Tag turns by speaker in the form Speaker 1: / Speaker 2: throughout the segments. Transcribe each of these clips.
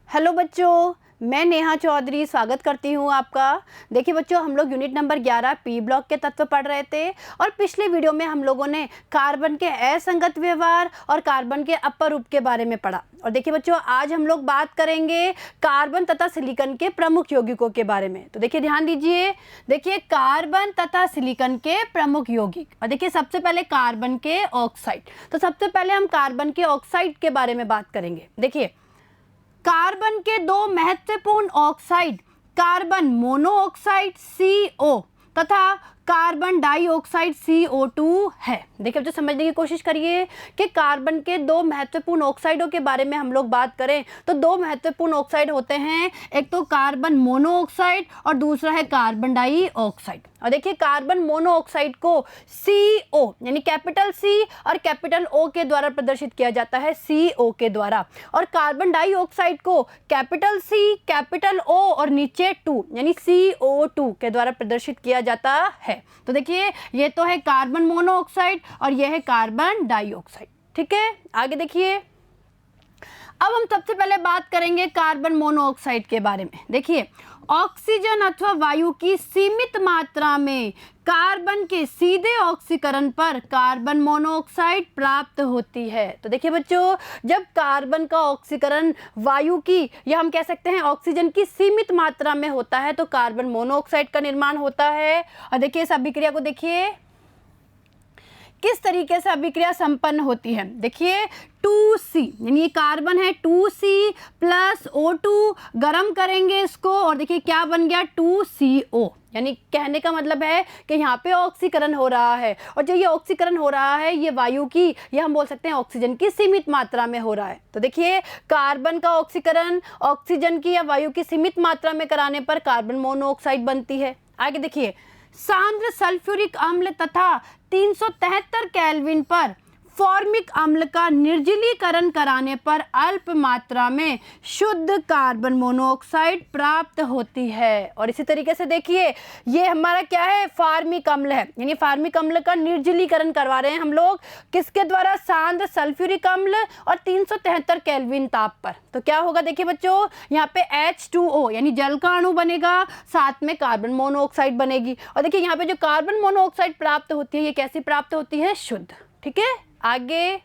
Speaker 1: Hello बच्चों, मैं नेहा चौधरी स्वागत करती हूँ आपका। देखिए बच्चों, हम लोग यूनिट नंबर 11 पी ब्लॉक के तत्व पढ़ रहे थे और पिछले वीडियो में हम लोगों ने कार्बन के असंगत व्यवहार और कार्बन के अपर रूप के बारे में पढ़ा। और देखिए बच्चों, आज हम लोग बात करेंगे कार्बन तथा सिलिकॉन के प्रमुख यौगिकों के बारे में। तो देखिए ध्यान दीजिए, देखिए कार्बन तथा सिलिकॉन के प्रमुख यौगिक। और देखिए सबसे पहले कार्बन के ऑक्साइड। तो सबसे पहले हम कार्बन के ऑक्साइड के बारे में बात करेंगे। देखिए कार्बन के दो महत्वपूर्ण ऑक्साइड कार्बन मोनोऑक्साइड CO तथा कार्बन डाइऑक्साइड CO2 है। देखिए बच्चों, समझने की कोशिश करिए कि कार्बन के दो महत्वपूर्ण ऑक्साइडों के बारे में हम लोग बात करें तो दो महत्वपूर्ण ऑक्साइड होते हैं, एक तो कार्बन मोनोऑक्साइड और दूसरा है कार्बन डाइऑक्साइड। और देखिए कार्बन मोनोऑक्साइड को CO यानी कैपिटल C और कैपिटल O के द्वारा प्रदर्शित किया जाता है, CO के द्वारा। और कार्बन डाइऑक्साइड को कैपिटल C, कैपिटल O और नीचे 2 यानी CO2 के द्वारा प्रदर्शित किया जाता है। तो देखिए ये तो है कार्बन मोनोऑक्साइड और यह है कार्बन डाइऑक्साइड। ठीक है, आगे देखिए। अब हम सबसे पहले बात करेंगे कार्बन मोनोऑक्साइड के बारे में। देखिए ऑक्सीजन अथवा वायु की सीमित मात्रा में कार्बन के सीधे ऑक्सीकरण पर कार्बन मोनोऑक्साइड प्राप्त होती है। तो देखिए बच्चों, जब कार्बन का ऑक्सीकरण वायु की या हम कह सकते हैं ऑक्सीजन की सीमित मात्रा में होता है तो कार्बन मोनोऑक्साइड का निर्माण होता है। और देखिए इस अभिक्रिया को देखिए किस तरीके से अभिक्रिया संपन्न होती है। देखिए 2C यानी ये कार्बन है, 2C प्लस O2 गर्म करेंगे इसको और देखिए क्या बन गया 2CO। यानी कहने का मतलब है कि यहाँ पे ऑक्सीकरण हो रहा है और जो ये ऑक्सीकरण हो रहा है ये वायु की या हम बोल सकते हैं ऑक्सीजन की सीमित मात्रा में हो रहा है। तो देखिए कार्बन का ऑक्सीकरण ऑक्सीजन की या वायु की सीमित मात्रा में कराने पर कार्बन मोनोऑक्साइड बनती है। आगे देखिए सांद्र सल्फ्यूरिक अम्ल तथा 373 केल्विन पर फॉर्मिक अम्ल का निर्जलीकरण कराने पर अल्प मात्रा में शुद्ध कार्बन मोनोऑक्साइड प्राप्त होती है। और इसी तरीके से देखिए ये हमारा क्या है, फार्मिक अम्ल है, यानी फार्मिक अम्ल का निर्जलीकरण करवा रहे हैं हम लोग किसके द्वारा, सांद्र सल्फ्यूरिक अम्ल और 373 केल्विन ताप पर। तो क्या होगा देखिए बच्चों, यहाँ पे H2O यानी जल का अणु बनेगा, साथ में कार्बन मोनोऑक्साइड बनेगी। और देखिए यहाँ पे जो कार्बन मोनोऑक्साइड प्राप्त होती है ये कैसी प्राप्त होती है, शुद्ध। ठीक है, आगे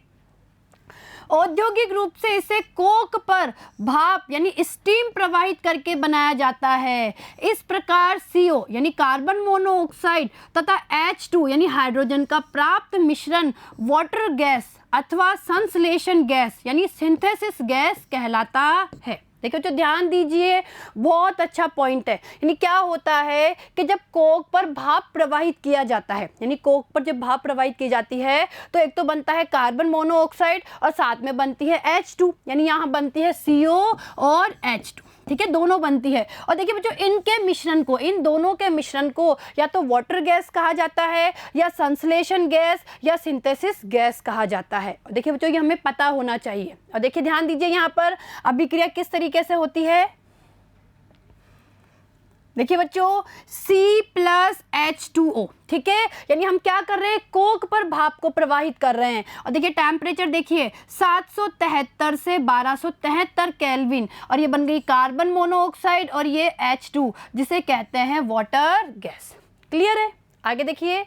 Speaker 1: औद्योगिक रूप से इसे कोक पर भाप यानी स्टीम प्रवाहित करके बनाया जाता है। इस प्रकार CO यानी कार्बन मोनोऑक्साइड तथा H2 यानी हाइड्रोजन का प्राप्त मिश्रण वाटर गैस अथवा संश्लेषण गैस यानी सिंथेसिस गैस कहलाता है। देखो तो ध्यान दीजिए, बहुत अच्छा पॉइंट है। यानी क्या होता है कि जब कोक पर भाप प्रवाहित किया जाता है, यानी कोक पर जब भाप प्रवाहित की जाती है तो एक तो बनता है कार्बन मोनोऑक्साइड और साथ में बनती है H2 यानी यहाँ बनती है CO और H2। ठीक है, दोनों बनती है। और देखिए बच्चों इनके मिश्रण को, इन दोनों के मिश्रण को या तो वाटर गैस कहा जाता है या संश्लेषण गैस या सिंथेसिस गैस कहा जाता है। और देखिए बच्चों ये हमें पता होना चाहिए। और देखिए ध्यान दीजिए यहाँ पर अभिक्रिया किस तरीके से होती है। देखिए बच्चों C प्लस H2O, ठीक है, यानी हम क्या कर रहे हैं, कोक पर भाप को प्रवाहित कर रहे हैं। और देखिए टेम्परेचर देखिए 773 से 1273 केल्विन और ये बन गई कार्बन मोनोऑक्साइड और ये H2 जिसे कहते हैं वाटर गैस। क्लियर है, आगे देखिए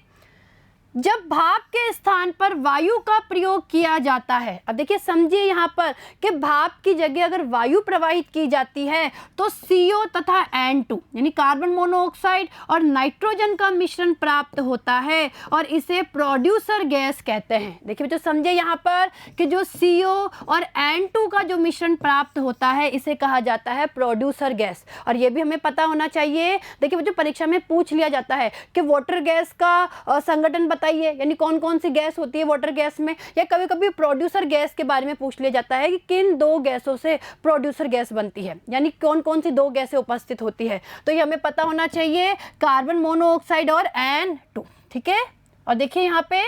Speaker 1: जब भाप के स्थान पर वायु का प्रयोग किया जाता है। अब देखिए समझिए यहाँ पर कि भाप की जगह अगर वायु प्रवाहित की जाती है तो CO तथा N2 यानी कार्बन मोनोऑक्साइड और नाइट्रोजन का मिश्रण प्राप्त होता है और इसे प्रोड्यूसर गैस कहते हैं। देखिए बच्चों समझिए यहाँ पर कि जो CO और N2 का जो मिश्रण प्राप्त होता है इसे कहा जाता है प्रोड्यूसर गैस। और ये भी हमें पता होना चाहिए। देखिए बच्चों परीक्षा में पूछ लिया जाता है कि वाटर गैस का संगठन बताइए, यानी कौन कौन सी गैस होती है वाटर गैस में, या कभी कभी प्रोड्यूसर गैस के बारे में पूछ लिया जाता है कि किन दो गैसों से प्रोड्यूसर गैस बनती है, यानी कौन कौन सी दो गैसें उपस्थित होती है। तो ये हमें पता होना चाहिए, कार्बन मोनोऑक्साइड और N2। ठीक है, और देखिए यहाँ पे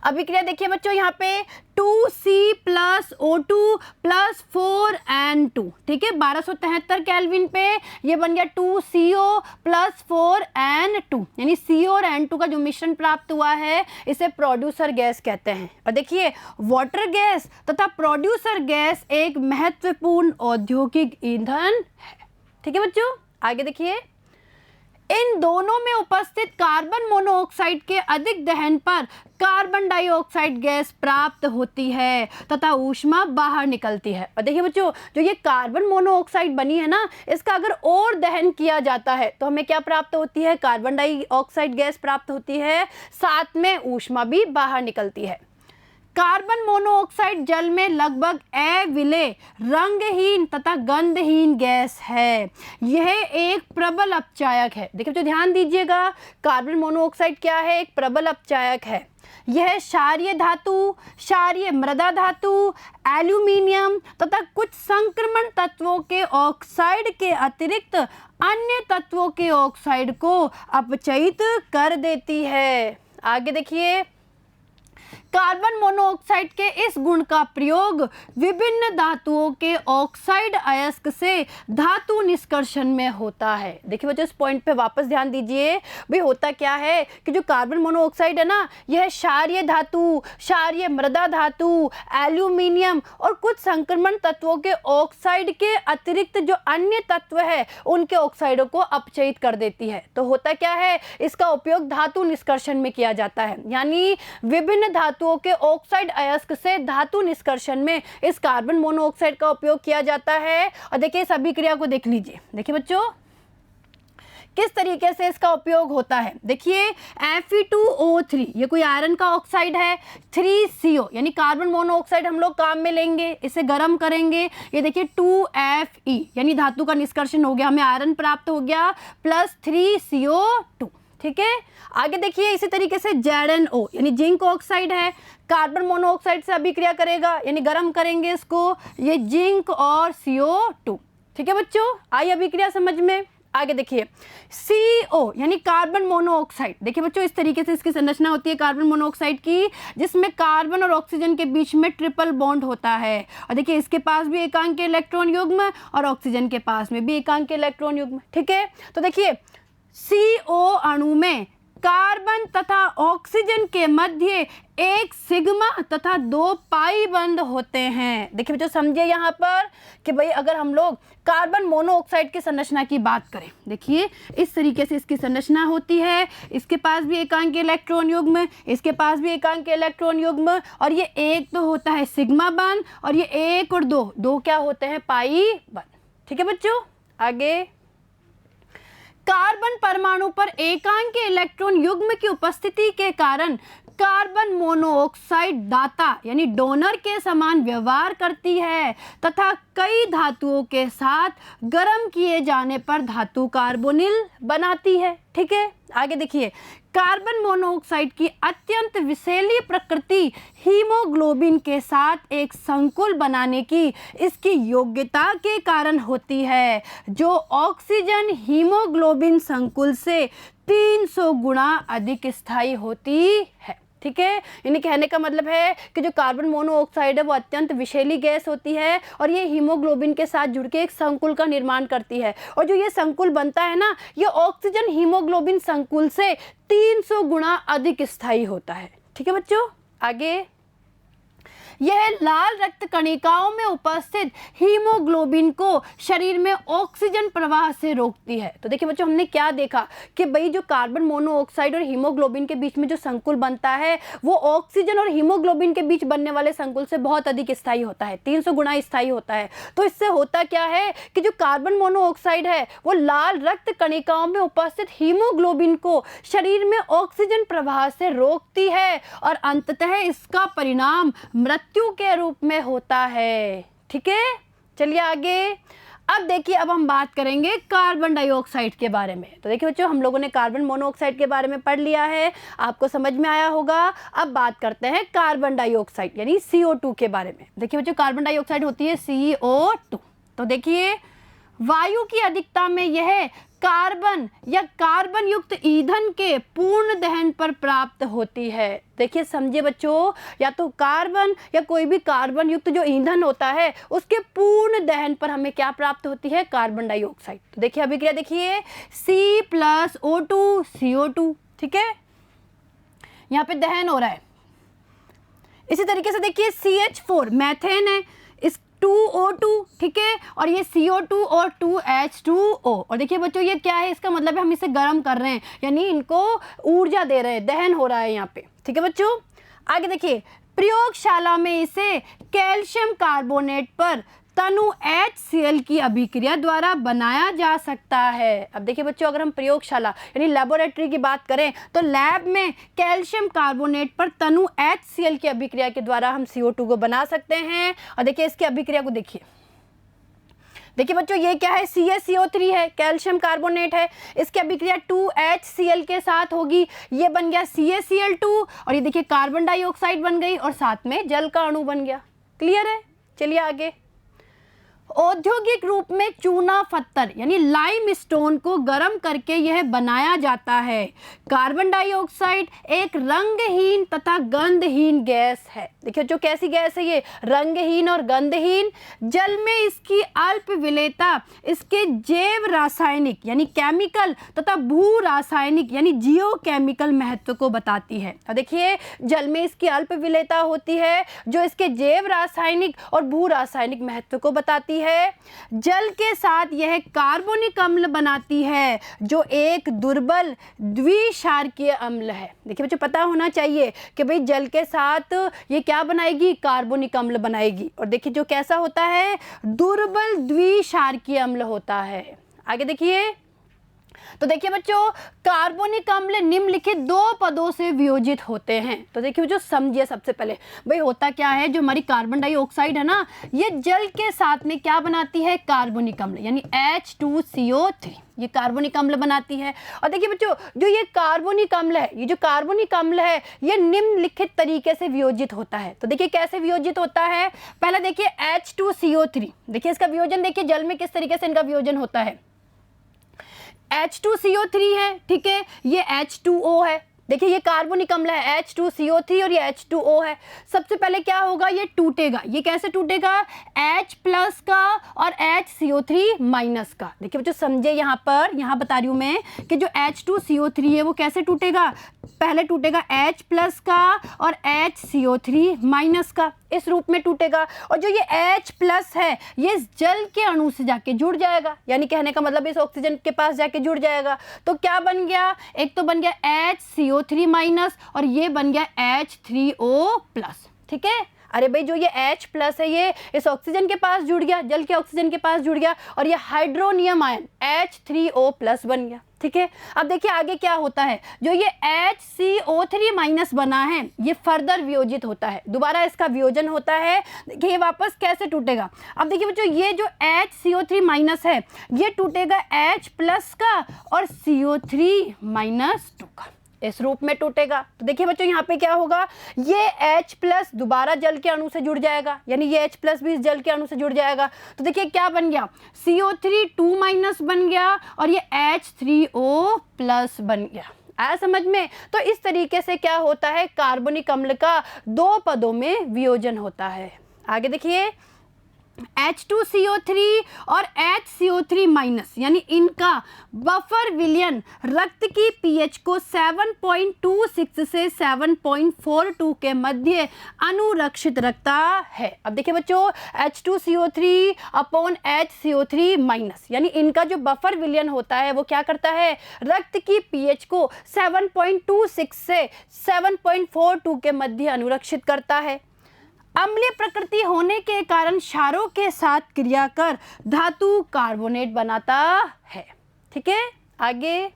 Speaker 1: अभिक्रिया देखिए बच्चों यहाँ पे 2C plus O2 plus 4N2, ठीक है, 1273 केल्विन पे ये बन गया 2CO प्लस 4N2, यानी CO और N2 का जो मिश्रण प्राप्त हुआ है इसे प्रोड्यूसर गैस कहते हैं। और देखिए वाटर गैस तथा प्रोड्यूसर गैस एक महत्वपूर्ण औद्योगिक ईंधन है, ठीक है बच्चों। आगे देखिए, इन दोनों में उपस्थित कार्बन मोनोऑक्साइड के अधिक दहन पर कार्बन डाइऑक्साइड गैस प्राप्त होती है तथा ऊष्मा बाहर निकलती है। और देखिए बच्चों, जो ये कार्बन मोनोऑक्साइड बनी है ना, इसका अगर और दहन किया जाता है तो हमें क्या प्राप्त होती है? कार्बन डाइऑक्साइड गैस प्राप्त होती है, साथ में ऊष्मा भी बाहर निकलती है। कार्बन मोनोऑक्साइड जल में लगभग अविलेय, रंगहीन तथा गंधहीन गैस है। यह एक प्रबल अपचायक है। देखिए तो ध्यान दीजिएगा, कार्बन मोनोऑक्साइड क्या है? एक प्रबल अपचायक है। यह क्षारीय धातु, क्षारीय मृदा धातु, एल्यूमिनियम तथा कुछ संक्रमण तत्वों के ऑक्साइड के अतिरिक्त अन्य तत्वों के ऑक्साइड को अपचयित कर देती है। आगे देखिए, कार्बन मोनोऑक्साइड के इस गुण का प्रयोग विभिन्न धातुओं के ऑक्साइड अयस्क से धातु निष्कर्षण में होता है। देखिए बच्चों, इस पॉइंट पे वापस ध्यान दीजिए। भाई होता क्या है कि जो कार्बन मोनोऑक्साइड है ना, यह क्षारीय धातु, क्षारीय मृदा धातु, एल्यूमिनियम और कुछ संक्रमण तत्वों के ऑक्साइड के अतिरिक्त जो अन्य तत्व है उनके ऑक्साइडों को अपचयित कर देती है। तो होता क्या है, इसका उपयोग धातु निष्कर्षण में किया जाता है, यानी विभिन्न धातुओं के ऑक्साइड अयस्क से धातु निष्कर्षण में इस कार्बन मोनोऑक्साइड का उपयोग किया जाता है। और देखिए इस अभिक्रिया को देख लीजिए। देखिए बच्चों, किस तरीके से इसका उपयोग होता है। देखिए Fe2O3, ये कोई आयरन का ऑक्साइड है, 3CO यानी कार्बन मोनोऑक्साइड हम लोग काम में लेंगे, इसे गर्म करेंगे। ये देखिए 2Fe यानी धातु का निष्कर्षण हो गया, हमें आयरन प्राप्त हो गया, प्लस 3CO2, ठीक है। आगे देखिए इसी तरीके से ZnO यानी जिंक ऑक्साइड है, कार्बन मोनोऑक्साइड से अभिक्रिया करेगा, यानी गर्म करेंगे इसको, ये जिंक और CO2, ठीक है बच्चों। आई अभिक्रिया समझ में। आगे देखिए CO यानी कार्बन मोनोऑक्साइड। देखिए बच्चों, इस तरीके से इसकी संरचना होती है कार्बन मोनोऑक्साइड की, जिसमें कार्बन और ऑक्सीजन के बीच में ट्रिपल बॉन्ड होता है। और देखिए इसके पास भी एकांक इलेक्ट्रॉन युग्म और ऑक्सीजन के पास में भी एकांक इलेक्ट्रॉन युग्म, ठीक है। तो देखिए CO अणु में कार्बन तथा ऑक्सीजन के मध्य एक सिग्मा तथा 2 पाई बंद होते हैं। देखिए बच्चों, समझिए यहाँ पर कि भाई अगर हम लोग कार्बन मोनोऑक्साइड की संरचना की बात करें, देखिए इस तरीके से इसकी संरचना होती है, इसके पास भी एकांक इलेक्ट्रॉन युग्म, इसके पास भी एकांक इलेक्ट्रॉन युग्म, और ये एक तो होता है सिग्मा बंद और ये 1 और 2 क्या होते हैं? पाई बंद, ठीक है बच्चों। आगे, कार्बन परमाणु पर एकांक इलेक्ट्रॉन युग्म की उपस्थिति के कारण कार्बन मोनोऑक्साइड दाता यानी डोनर के समान व्यवहार करती है तथा कई धातुओं के साथ गर्म किए जाने पर धातु कार्बोनिल बनाती है, ठीक है। आगे देखिए, कार्बन मोनोऑक्साइड की अत्यंत विषैली प्रकृति हीमोग्लोबिन के साथ एक संकुल बनाने की इसकी योग्यता के कारण होती है, जो ऑक्सीजन हीमोग्लोबिन संकुल से 300 गुना अधिक स्थायी होती है, ठीक है। यानी कहने का मतलब है कि जो कार्बन मोनोऑक्साइड है वो अत्यंत विषैली गैस होती है और ये हीमोग्लोबिन के साथ जुड़ के एक संकुल का निर्माण करती है, और जो ये संकुल बनता है ना, ये ऑक्सीजन हीमोग्लोबिन संकुल से 300 गुना अधिक स्थायी होता है, ठीक है बच्चों। आगे, यह लाल रक्त कणिकाओं में उपस्थित हीमोग्लोबिन को शरीर में ऑक्सीजन प्रवाह से रोकती है। तो देखिए बच्चों, हमने क्या देखा कि भाई जो कार्बन मोनोऑक्साइड और हीमोग्लोबिन के बीच में जो संकुल बनता है वो ऑक्सीजन और हीमोग्लोबिन के बीच बनने वाले संकुल से बहुत अधिक स्थायी होता है, 300 गुना स्थायी होता है। तो इससे होता क्या है कि जो कार्बन मोनोऑक्साइड है वो लाल रक्त कणिकाओं में उपस्थित हीमोग्लोबिन को शरीर में ऑक्सीजन प्रवाह से रोकती है और अंततः इसका परिणाम मृत्यु के रूप में होता है, ठीक है। चलिए आगे, अब देखिए, अब हम बात करेंगे कार्बन डाइऑक्साइड के बारे में। तो देखिए बच्चों, हम लोगों ने कार्बन मोनोऑक्साइड के बारे में पढ़ लिया है, आपको समझ में आया होगा। अब बात करते हैं कार्बन डाइऑक्साइड यानी CO2 के बारे में। देखिए बच्चों, कार्बन डाइऑक्साइड होती है CO2। तो देखिए, वायु की अधिकता में यह कार्बन या कार्बन युक्त ईंधन के पूर्ण दहन पर प्राप्त होती है। देखिए समझे बच्चों, या तो कार्बन या कोई भी कार्बन युक्त जो ईंधन होता है उसके पूर्ण दहन पर हमें क्या प्राप्त होती है, कार्बन डाइऑक्साइड। तो देखिए अभिक्रिया देखिए C+O2 CO2, ठीक है, यहाँ पे दहन हो रहा है। इसी तरीके से देखिए CH4 मैथेन है, इस 2O2, ठीक है, और ये CO2 और 2H2O। और देखिए बच्चों ये क्या है, इसका मतलब है हम इसे गर्म कर रहे हैं, यानी इनको ऊर्जा दे रहे हैं, दहन हो रहा है यहाँ पे, ठीक है बच्चों। आगे देखिए प्रयोगशाला में इसे कैल्शियम कार्बोनेट पर तनु HCl की अभिक्रिया द्वारा बनाया जा सकता है। अब देखिए बच्चों, अगर हम प्रयोगशाला यानी लेबोरेटरी की बात करें तो लैब में कैल्शियम कार्बोनेट पर तनु HCl की अभिक्रिया के द्वारा हम CO2 को बना सकते हैं। और देखिए इसकी अभिक्रिया को देखिए, देखिए बच्चों ये क्या है, CaCO3 है, कैल्शियम कार्बोनेट है, इसकी अभिक्रिया 2HCl के साथ होगी, ये बन गया CaCl2, और ये देखिए कार्बन डाइऑक्साइड बन गई और साथ में जल का अणु बन गया। क्लियर है, चलिए आगे। औद्योगिक रूप में चूना पत्थर यानी लाइम स्टोन को गर्म करके यह बनाया जाता है। कार्बन डाइऑक्साइड एक रंगहीन तथा गंधहीन गैस है। देखिए जो कैसी गैस है ये, रंगहीन और गंधहीन। जल में इसकी अल्प विलेयता इसके जैव रासायनिक यानी केमिकल तथा भू रासायनिक यानी जियोकेमिकल महत्व को बताती है। अब देखिए जल में इसकी अल्प विलेयता होती है जो इसके जैव रासायनिक और भू रासायनिक महत्व को बताती है। जल के साथ यह कार्बोनिक अम्ल बनाती है जो एक दुर्बल द्विक्षारकीय अम्ल है। देखिए बच्चों पता होना चाहिए कि भाई जल के साथ ये क्या बनाएगी, कार्बोनिक अम्ल बनाएगी। और देखिए जो कैसा होता है, दुर्बल द्विक्षारकीय अम्ल होता है। आगे देखिए, तो देखिए बच्चों कार्बोनिक अम्ल निम्नलिखित दो पदों से वियोजित होते हैं। तो देखिए जो समझिए सबसे पहले भाई होता क्या है, जो हमारी कार्बन डाइऑक्साइड है ना, ये जल के साथ में क्या बनाती है, कार्बोनिक अम्ल यानी H2CO3, ये कार्बोनिक अम्ल बनाती है। और देखिए बच्चों जो ये कार्बोनिक अम्ल है, ये जो कार्बोनिक अम्ल है ये निम्नलिखित तरीके से वियोजित होता है। तो देखिए कैसे वियोजित होता है, पहले देखिए H2CO3, देखिए इसका वियोजन देखिए जल में किस तरीके से इनका वियोजन होता है। H2CO3 है, ठीक है, ये H2O है। देखिए ये कार्बोनिक अम्ल है H2CO3 और ये H2O है। सबसे पहले क्या होगा, ये टूटेगा। ये कैसे टूटेगा, H प्लस का और HCO3 माइनस का। देखिए बच्चों समझे, यहाँ पर यहाँ बता रही हूँ मैं कि जो H2CO3 है वो कैसे टूटेगा, पहले टूटेगा H प्लस का और HCO3 माइनस का, इस रूप में टूटेगा। और जो ये H प्लस है ये इस जल के अणु से जाके जुड़ जाएगा, यानी कहने का मतलब इस ऑक्सीजन के पास जाके जुड़ जाएगा। तो क्या बन गया, एक तो बन गया HCO3 माइनस और ये बन गया H3O प्लस, ठीक है। अरे भाई जो ये H प्लस है ये इस ऑक्सीजन के पास जुड़ गया, जल के ऑक्सीजन के पास जुड़ गया और ये हाइड्रोनियम आयन H3O प्लस बन गया, ठीक है। अब देखिए आगे क्या होता है, जो ये HCO3 माइनस बना है ये फर्दर वियोजित होता है, दोबारा इसका वियोजन होता है। देखिए ये वापस कैसे टूटेगा, अब देखिए बच्चों ये जो HCO3 माइनस है ये टूटेगा H प्लस का और CO3 माइनस 2 का, इस रूप में टूटेगा। तो देखिए बच्चों यहाँ पे क्या होगा, ये H प्लस दोबारा जल के अणु से जुड़ जाएगा, यानी ये H प्लस भी इस जल के अणु से जुड़ जाएगा। तो देखिए क्या बन गया, CO3 2 माइनस बन गया और ये H3O प्लस बन गया। आया समझ में। तो इस तरीके से क्या होता है, कार्बनिक अम्ल का दो पदों में वियोजन होता है। आगे देखिए H2CO3 और HCO3 माइनस यानी इनका बफर विलयन रक्त की पीएच को 7.26 से 7.42 के मध्य अनुरक्षित रखता है। अब देखिए बच्चों H2CO3 अपॉन HCO3 माइनस यानी इनका जो बफर विलयन होता है वो क्या करता है, रक्त की पीएच को 7.26 से 7.42 के मध्य अनुरक्षित करता है। अम्लीय प्रकृति होने के कारण क्षारों के साथ क्रिया कर धातु कार्बोनेट बनाता है, ठीक है। आगे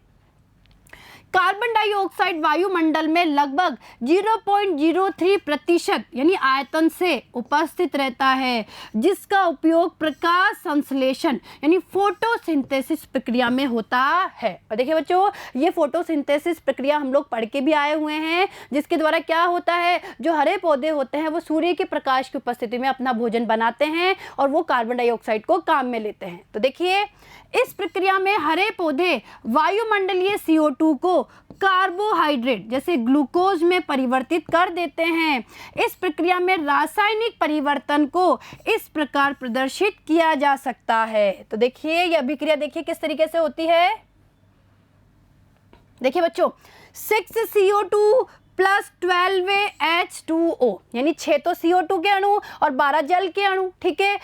Speaker 1: कार्बन डाइऑक्साइड वायुमंडल में लगभग 0.03% यानी आयतन से उपस्थित रहता है, जिसका उपयोग प्रकाश संश्लेषण यानी फोटोसिंथेसिस प्रक्रिया में होता है। और देखिए बच्चों, ये फोटोसिंथेसिस प्रक्रिया हम लोग पढ़ के भी आए हुए हैं, जिसके द्वारा क्या होता है, जो हरे पौधे होते हैं वो सूर्य के प्रकाश की उपस्थिति में अपना भोजन बनाते हैं और वो कार्बन डाइऑक्साइड को काम में लेते हैं। तो देखिए, इस प्रक्रिया में हरे पौधे वायुमंडलीय CO2 को कार्बोहाइड्रेट जैसे ग्लूकोज में परिवर्तित कर देते हैं। इस प्रक्रिया में रासायनिक परिवर्तन को इस प्रकार प्रदर्शित किया जा सकता है। तो देखिए, यह अभिक्रिया देखिए किस तरीके से होती है। देखिए बच्चों, 6CO2 प्लस 12H2O यानी 6 तो CO2 के अणु और 12 जल के अणु, ठीक है।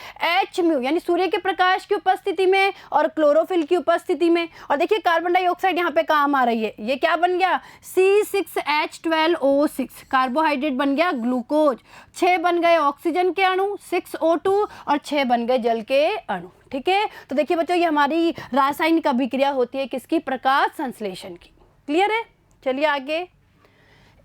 Speaker 1: H यानी सूर्य के प्रकाश की उपस्थिति में और क्लोरोफिल की उपस्थिति में। और देखिए कार्बन डाइऑक्साइड यहाँ पे काम आ रही है, ये क्या बन गया, C6H12O6 कार्बोहाइड्रेट बन गया ग्लूकोज, 6 बन गए ऑक्सीजन के अणु 6O2 और 6 बन गए जल के अणु, ठीक है। तो देखिए बच्चों, ये हमारी रासायनिक अभिक्रिया होती है किसकी, प्रकाश संश्लेषण की। क्लियर है, चलिए आगे।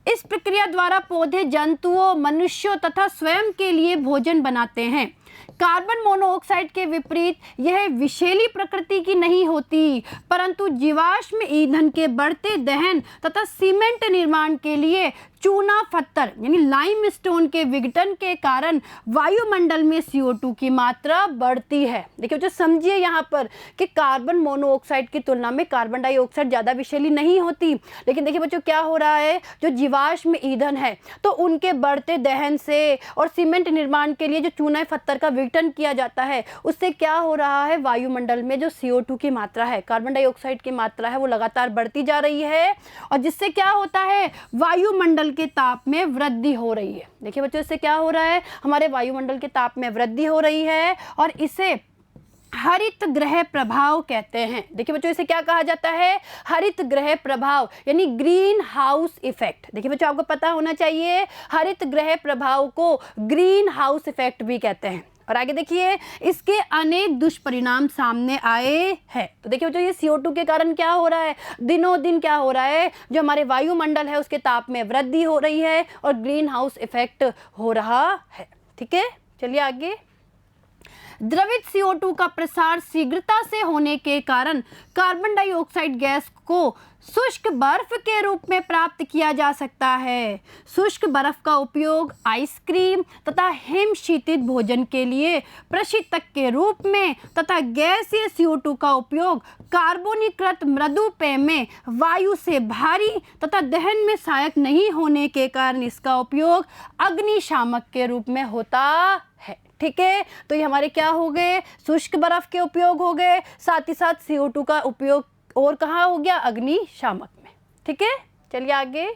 Speaker 1: इस प्रक्रिया द्वारा पौधे जंतुओं, मनुष्यों तथा स्वयं के लिए भोजन बनाते हैं। कार्बन मोनोऑक्साइड के विपरीत यह विषैली प्रकृति की नहीं होती, परंतु जीवाश्म ईंधन के बढ़ते दहन तथा सीमेंट निर्माण के लिए चूना पत्थर यानी लाइमस्टोन के विघटन के कारण वायुमंडल में CO2 की मात्रा बढ़ती है। देखिए बच्चों, समझिए यहाँ पर कि कार्बन मोनोऑक्साइड की तुलना में कार्बन डाइऑक्साइड ज़्यादा विषैली नहीं होती, लेकिन देखिए बच्चों क्या हो रहा है, जो जीवाश्म ईंधन है तो उनके बढ़ते दहन से और सीमेंट निर्माण के लिए जो चूना पत्थर का विघटन किया जाता है, उससे क्या हो रहा है, वायुमंडल में जो CO2 की मात्रा है, कार्बन डाइऑक्साइड की मात्रा है, वो लगातार बढ़ती जा रही है। और जिससे क्या होता है, वायुमंडल के ताप में वृद्धि हो रही है। देखिए बच्चों, इससे क्या हो रहा है, हमारे वायुमंडल के ताप में वृद्धि हो रही है और इसे हरित ग्रह प्रभाव कहते हैं। देखिए बच्चों, इसे क्या कहा जाता है, हरित ग्रह प्रभाव यानी ग्रीन हाउस इफेक्ट। देखिए बच्चों, आपको पता होना चाहिए, हरित ग्रह प्रभाव को ग्रीन हाउस इफेक्ट भी कहते हैं। और आगे देखिए, इसके अनेक दुष्परिणाम सामने आए हैं। तो देखिए बच्चों, ये CO2 के कारण क्या हो रहा है, दिनों दिन क्या हो रहा है, जो हमारे वायुमंडल है उसके ताप में वृद्धि हो रही है और ग्रीन हाउस इफेक्ट हो रहा है, ठीक है। चलिए आगे। द्रवित CO2 का प्रसार शीघ्रता से होने के कारण कार्बन डाइऑक्साइड गैस को शुष्क बर्फ के रूप में प्राप्त किया जा सकता है। शुष्क बर्फ का उपयोग आइसक्रीम तथा हिम शीतित भोजन के लिए प्रशीतक के रूप में तथा गैसीय CO2 का उपयोग कार्बोनीकृत मृदु पेय में वायु से भारी तथा दहन में सहायक नहीं होने के कारण इसका उपयोग अग्निशामक के रूप में होता है, ठीक है। तो ये हमारे क्या हो गए, शुष्क बर्फ के उपयोग हो गए, साथ ही साथ CO2 का उपयोग और कहाँ हो गया, अग्निशामक में, ठीक है। चलिए आगे।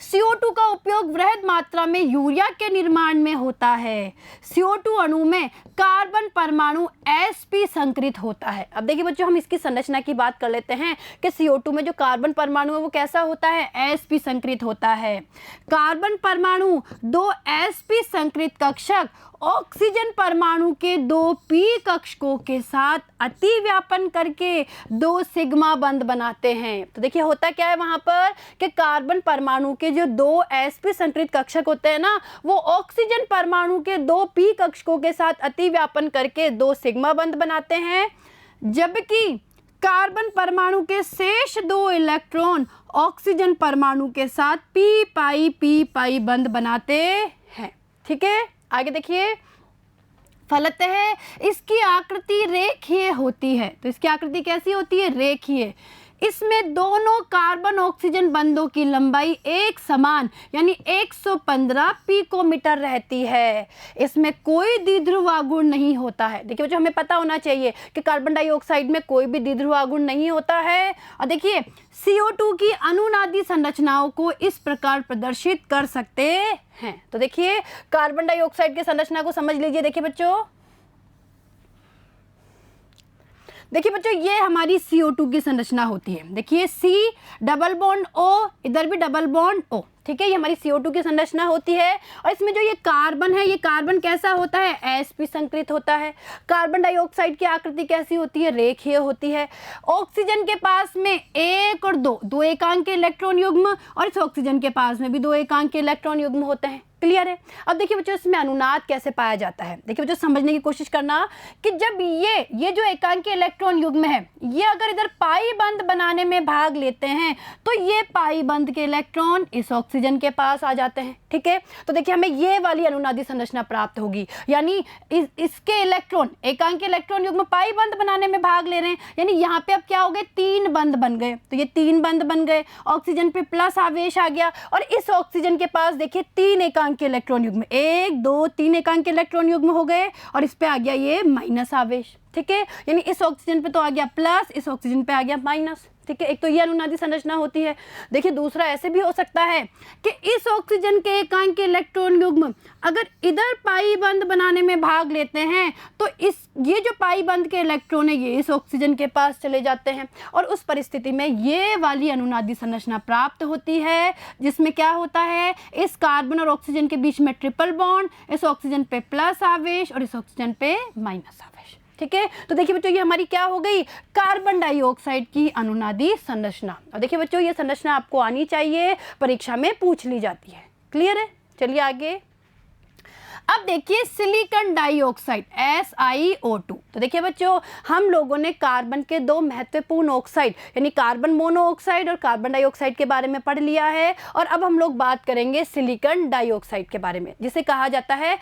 Speaker 1: CO2 का उपयोग वृहद मात्रा में यूरिया के निर्माण में होता है। CO2 अणु में कार्बन परमाणु sp संकृत होता है। अब देखिए बच्चों, हम इसकी संरचना की बात कर लेते हैं कि CO2 में जो कार्बन परमाणु है वो कैसा होता है, sp संकृत होता है। कार्बन परमाणु 2 sp संकृत कक्षक ऑक्सीजन परमाणु के 2 p कक्षकों के साथ अतिव्यापन करके 2 सिग्मा बंध बनाते हैं। तो देखिए होता क्या है वहां पर कि कार्बन परमाणु के जो 2 sp संकृत कक्षक होते हैं ना, वो ऑक्सीजन परमाणु के 2 p कक्षकों के साथ अतिव्यापन करके 2 सिग्मा बंध बनाते हैं, जबकि कार्बन परमाणु के शेष 2 इलेक्ट्रॉन ऑक्सीजन परमाणु के साथ p पाई बंध बनाते हैं, ठीक है। आगे देखिए, फलतः इसकी आकृति रेखीय होती है। तो इसकी आकृति कैसी होती है, रेखीय। इसमें दोनों कार्बन ऑक्सीजन बंधों की लंबाई एक समान यानी 115 पिकोमीटर रहती है। इसमें कोई द्विध्रुव आघूर्ण नहीं होता है। देखिए बच्चों, हमें पता होना चाहिए कि कार्बन डाइऑक्साइड में कोई भी द्विध्रुव आघूर्ण नहीं होता है। और देखिए, CO2 की अनुनादी संरचनाओं को इस प्रकार प्रदर्शित कर सकते हैं। तो देखिए, कार्बन डाइऑक्साइड की संरचना को समझ लीजिए। देखिए बच्चों, देखिए बच्चों, ये हमारी CO2 की संरचना होती है। देखिए C डबल बॉन्ड O, इधर भी डबल बॉन्ड O, ठीक है, ये हमारी CO2 की संरचना होती है। और इसमें जो ये कार्बन है, ये कार्बन कैसा होता है, sp संकरित होता है। कार्बन डाइऑक्साइड की आकृति कैसी होती है, रेखीय होती है। ऑक्सीजन के पास में 1 और 2 दो एकांक के इलेक्ट्रॉन युग्म, और इस ऑक्सीजन के पास में भी 2 एकांक के इलेक्ट्रॉन युग्म होते हैं। क्लियर है। अब देखिए बच्चों, इसमें अनुनाद कैसे पाया जाता है। देखिए बच्चों, समझने की कोशिश करना कि जब ये जो एकांकी इलेक्ट्रॉन युग्म है, ये अगर इधर पाई बंध बनाने में भाग लेते हैं तो ये पाई बंध के इलेक्ट्रॉन इस ऑक्सीजन के पास आ जाते हैं। ठीक है, तो देखिए हमें ये वाली अनुनादी संरचना प्राप्त होगी, यानी इसके इलेक्ट्रॉन, एकांकी इलेक्ट्रॉन युग्म पाई बंध बनाने में भाग ले रहे हैं, यानी यहाँ पे अब क्या हो गए, 3 बंध बन गए। तो ये 3 बंध बन गए, ऑक्सीजन पे प्लस आवेश आ गया, और इस ऑक्सीजन के पास देखिए 3 एकांक के इलेक्ट्रॉन युग्म, 1 2 3 एकांक के इलेक्ट्रॉन युग्म हो गए, और इस पे आ गया ये माइनस आवेश। ठीक है, यानी इस ऑक्सीजन पे तो आ गया प्लस, इस ऑक्सीजन पे आ गया माइनस। ठीक है, एक तो ये अनुनादी संरचना होती है। देखिए दूसरा ऐसे भी हो सकता है कि इस ऑक्सीजन के एकांक के इलेक्ट्रॉन युग्म अगर इधर पाई बंध बनाने में भाग लेते हैं तो ये जो पाई बंध के इलेक्ट्रॉन है ये इस ऑक्सीजन के पास चले जाते हैं, और उस परिस्थिति में ये वाली अनुनादी संरचना प्राप्त होती है, जिसमें क्या होता है, इस कार्बन और ऑक्सीजन के बीच में ट्रिपल बॉन्ड, इस ऑक्सीजन पे प्लस आवेश और इस ऑक्सीजन पे माइनस आवेश। ठीक है, तो देखिए बच्चों, ये हमारी क्या हो गई, कार्बन डाइऑक्साइड की अनुनादी संरचना। और देखिए बच्चों, ये संरचना आपको आनी चाहिए, परीक्षा में पूछ ली जाती है। क्लियर है, चलिए आगे। अब देखिए सिलिकॉन डाइऑक्साइड SiO2। तो देखिए बच्चों, हम लोगों ने कार्बन के 2 महत्वपूर्ण ऑक्साइड यानी कार्बन मोनोऑक्साइड और कार्बन डाइऑक्साइड के बारे में पढ़ लिया है, और अब हम लोग बात करेंगे सिलिकॉन डाइऑक्साइड के बारे में, जिसे कहा जाता है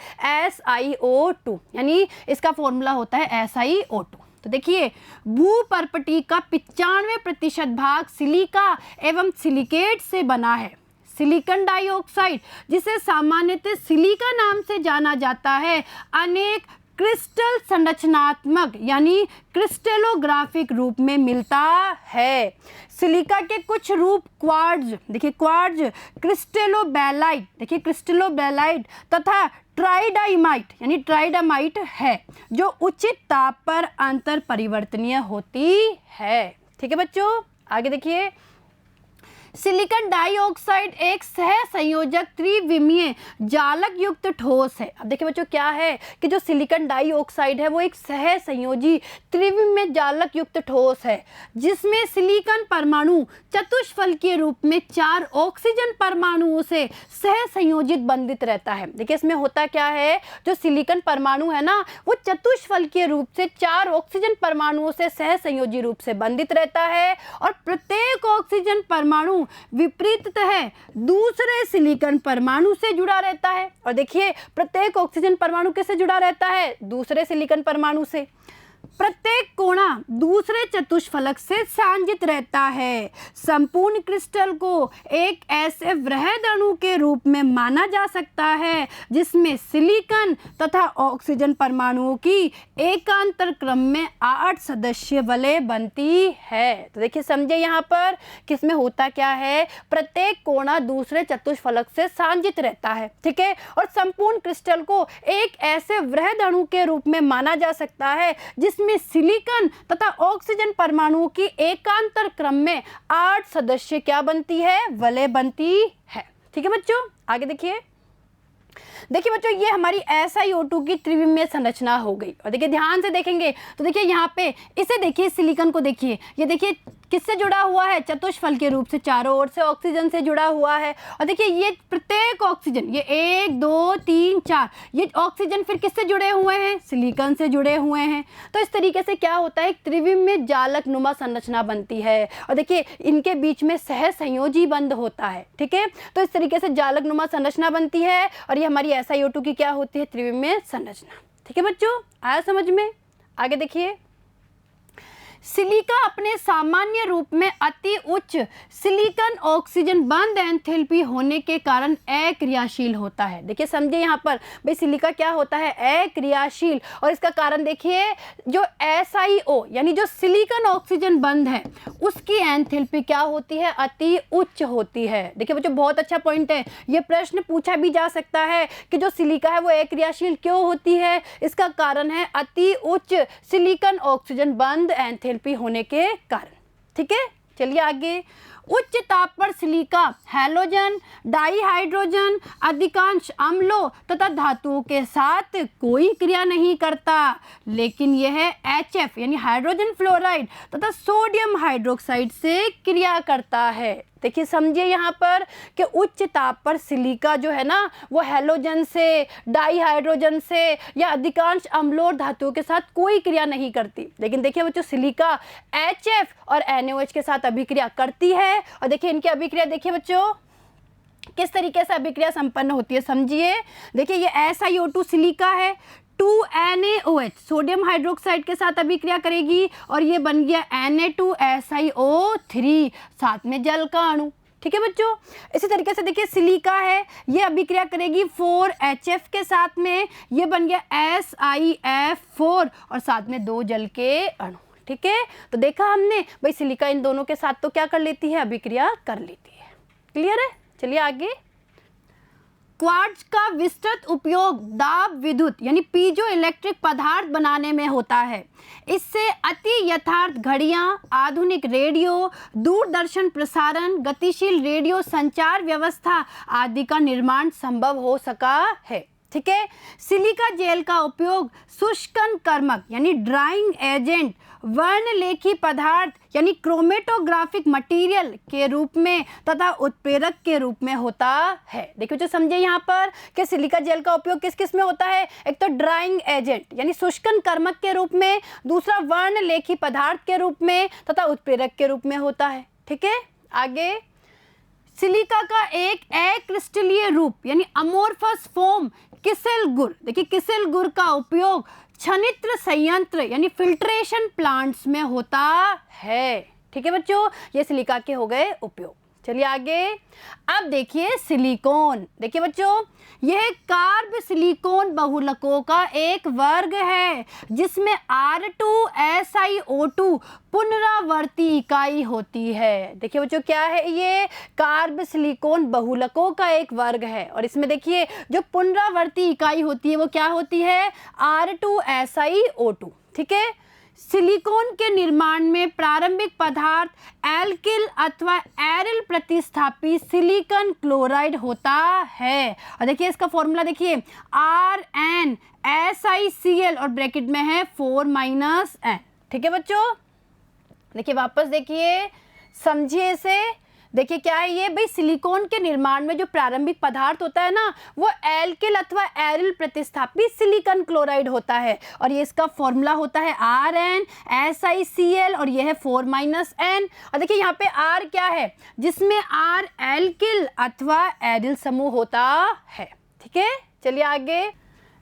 Speaker 1: SiO2, यानी इसका फॉर्मूला होता है SiO2। तो देखिए, भूपर्पटी का 95% भाग सिलिका एवं सिलिकेट से बना है। सिलिकॉन डाइऑक्साइड, जिसे सामान्यतः सिलिका नाम से जाना जाता है, अनेक क्रिस्टल संरचनात्मक यानी क्रिस्टलोग्राफिक रूप में मिलता है। सिलिका के कुछ रूप क्वार्ट्ज, देखिए क्वार्ट्ज, क्रिस्टलोबैलाइट, देखिए क्रिस्टलोबैलाइट तथा ट्राइडाइमाइट यानी ट्राइडामाइट है, जो उचित ताप पर अंतर परिवर्तनीय होती है। ठीक है बच्चों, आगे देखिए। सिलिकॉन डाइऑक्साइड एक सहसंयोजक त्रिविमीय जालक युक्त ठोस है। अब देखिए बच्चों, क्या है कि जो सिलिकॉन डाइऑक्साइड है वो एक सहसंयोजी त्रिविमीय जालक युक्त ठोस है, जिसमें सिलिकॉन परमाणु चतुष्फलकीय रूप में 4 ऑक्सीजन परमाणुओं से सहसंयोजित बंधित रहता है। देखिए इसमें होता क्या है, जो सिलिकॉन परमाणु है ना, वो चतुष्फलकीय रूप से 4 ऑक्सीजन परमाणुओं से सहसंयोजी रूप से बंधित रहता है, और प्रत्येक ऑक्सीजन परमाणु विपरीततः दूसरे सिलिकॉन परमाणु से जुड़ा रहता है। और देखिए, प्रत्येक ऑक्सीजन परमाणु किससे जुड़ा रहता है, दूसरे सिलिकॉन परमाणु से। प्रत्येक कोणा दूसरे चतुष्फलक से सांजित रहता है। संपूर्ण क्रिस्टल को एक ऐसे वृहद अणु के रूप में माना जा सकता है जिसमें सिलिकॉन तथा ऑक्सीजन परमाणुओं की एकांतर क्रम में 8 सदस्यीय वलय बनती है। तो देखिए समझे यहाँ पर किसमें होता क्या है, प्रत्येक कोणा दूसरे चतुष्फलक से सांजित रहता है। ठीक है, और संपूर्ण क्रिस्टल को एक ऐसे वृहद अणु के रूप में माना जा सकता है जिसमें सिलिकॉन तथा ऑक्सीजन परमाणुओं की एकांतर क्रम में 8 सदस्य क्या बनती है, वलय बनती है। ठीक है बच्चों, आगे देखिए। देखिए बच्चों, ये हमारी SiO2 की त्रिविमीय संरचना हो गई। और देखिए ध्यान से देखेंगे तो देखिए यहाँ पे इसे देखिए, सिलिकॉन को देखिए, ये देखिए किससे जुड़ा हुआ है, चतुष्फल के रूप से चारों ओर से ऑक्सीजन से जुड़ा हुआ है। और देखिए ये प्रत्येक ऑक्सीजन, ये 1 2 3 4, ये ऑक्सीजन फिर किससे जुड़े हुए हैं, सिलिकॉन से जुड़े हुए हैं। तो इस तरीके से क्या होता है, एक त्रिविमीय जालक नुमा संरचना बनती है। और देखिए इनके बीच में सहसंयोजी बंध होता है। ठीक है, तो इस तरीके से जालक नुमा संरचना बनती है, और ये हमारी SiO2 की क्या होती है, त्रिविमीय संरचना। ठीक है बच्चों, आया समझ में। आगे देखिए, सिलिका अपने सामान्य रूप में अति उच्च सिलिकॉन ऑक्सीजन बंध एंथैल्पी होने के कारण अक्रियाशील होता है। देखिए समझिए यहाँ पर भाई सिलिका क्या होता है, अक्रियाशील, और इसका कारण देखिए जो SiO यानी जो सिलिकॉन ऑक्सीजन बंध है उसकी एंथैल्पी क्या होती है, अति उच्च होती है। देखिए बच्चों बहुत अच्छा पॉइंट है, ये प्रश्न पूछा भी जा सकता है कि जो सिलिका है वो अक्रियाशील क्यों होती है, इसका कारण है अति उच्च सिलिकॉन ऑक्सीजन बंध एंथैल्पी होने के कारण। ठीक है, चलिए आगे। उच्च ताप पर सिलिका हैलोजन, डाईहाइड्रोजन, अधिकांश अम्लों तथा धातुओं के साथ कोई क्रिया नहीं करता, लेकिन यह HF यानी हाइड्रोजन फ्लोराइड तथा सोडियम हाइड्रोक्साइड से क्रिया करता है। देखिए समझिए यहाँ पर कि उच्च ताप पर सिलिका जो है ना वो हैलोजन से, डाईहाइड्रोजन से या अधिकांश अम्लों और धातुओं के साथ कोई क्रिया नहीं करती, लेकिन देखिए बच्चों सिलिका HF और NaOH के साथ अभिक्रिया करती है। और देखिए इनकी अभिक्रिया देखिए बच्चों किस तरीके से अभिक्रिया संपन्न होती है, समझिए। देखिए ये SiO2 सिलिका है, 2NaOH सोडियम हाइड्रोक्साइड के साथ अभिक्रिया करेगी और ये बन गया Na2SiO3, साथ में जल का अणु। ठीक है बच्चों, इसी तरीके से देखिए सिलिका है, ये अभिक्रिया करेगी 4HF के साथ में, ये बन गया SiF4 और साथ में 2 जल के अणु। ठीक है, तो देखा हमने भाई सिलिका इन दोनों के साथ तो क्या कर लेती है, अभिक्रिया कर लेती है। क्लियर है, चलिए आगे। क्वार्ट्ज का विस्तृत उपयोग दाब विद्युत यानी पीजो इलेक्ट्रिक पदार्थ बनाने में होता है। इससे अति यथार्थ घड़ियां, आधुनिक रेडियो, दूरदर्शन प्रसारण, गतिशील रेडियो संचार व्यवस्था आदि का निर्माण संभव हो सका है। ठीक है, सिलिका जेल का उपयोग शुष्कन कर्मक यानी ड्राइंग एजेंट, वर्णलेखी पदार्थ यानी क्रोमेटोग्राफिक मटेरियल के रूप में तथा उत्प्रेरक के रूप में होता है। देखिए जो समझे यहाँ पर कि सिलिका जेल का उपयोग किस किस में होता है, एक तो ड्राइंग एजेंट यानी शुष्कन कर्मक के रूप में, दूसरा वर्णलेखी पदार्थ के रूप में तथा उत्प्रेरक के रूप में होता है। ठीक है, आगे। सिलिका का एक अक्रिस्टलीय रूप यानी अमोर्फस फॉर्म किसेल गुड़, देखिए किसेल गुड़ का उपयोग छनित्र संयंत्र यानी फिल्ट्रेशन प्लांट्स में होता है। ठीक है बच्चों, ये सिलिका के हो गए उपयोग। चलिए आगे। अब देखिए सिलिकॉन, देखिए बच्चों यह कार्ब सिलिकॉन बहुलकों का एक वर्ग है जिसमें R2SiO2 पुनरावर्ती इकाई होती है। देखिए बच्चों क्या है, ये कार्ब सिलिकॉन बहुलकों का एक वर्ग है और इसमें देखिए जो पुनरावर्ती इकाई होती है वो क्या होती है, R2SiO2। ठीक है, सिलिकॉन के निर्माण में प्रारंभिक पदार्थ एल्किल अथवा एरिल प्रतिस्थापी सिलिकॉन क्लोराइड होता है। और देखिए इसका फॉर्मूला देखिए RnSiCl और ब्रैकेट में है 4 - N। ठीक है बच्चों, देखिए वापस देखिए समझिए इसे। देखिए क्या है ये भाई, सिलिकॉन के निर्माण में जो प्रारंभिक पदार्थ होता है ना वो एल्किल अथवा एरिल प्रतिस्थापी सिलिकॉन क्लोराइड होता है और ये इसका फॉर्मूला होता है RnSiCl और ये है 4 - N। और देखिए यहाँ पे R क्या है, जिसमें R एल्किल अथवा एरिल समूह होता है। ठीक है, चलिए आगे।